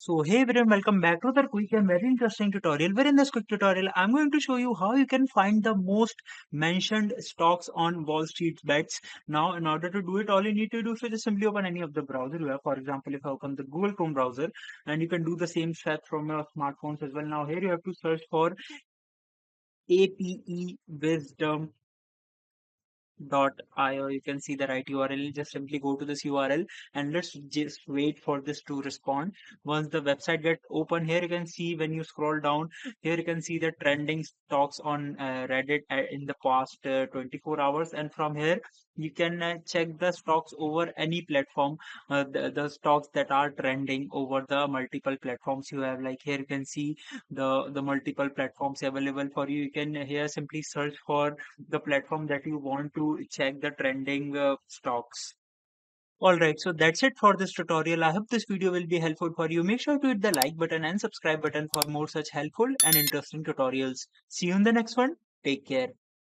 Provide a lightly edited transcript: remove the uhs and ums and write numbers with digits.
So hey everyone, welcome back to the quick and very interesting tutorial. Where in this quick tutorial, I'm going to show you how you can find the most mentioned stocks on Wall Street bets. Now, in order to do it, all you need to do is just simply open any of the browser you have. For example, if I open the Google Chrome browser, and you can do the same step from your smartphones as well. Now, here you have to search for APE io. You can see the right URL. Just simply go to this URL and let's just wait for this to respond. Once the website get open, here you can see when you scroll down, here you can see the trending stocks on Reddit in the past 24 hours, and from here you can check the stocks over any platform, the stocks that are trending over the multiple platforms you have. Like here you can see the multiple platforms available for you. You can here simply search for the platform that you want to check the trending stocks. Alright, so that's it for this tutorial. I hope this video will be helpful for you. Make sure to hit the like button and subscribe button for more such helpful and interesting tutorials. See you in the next one. Take care.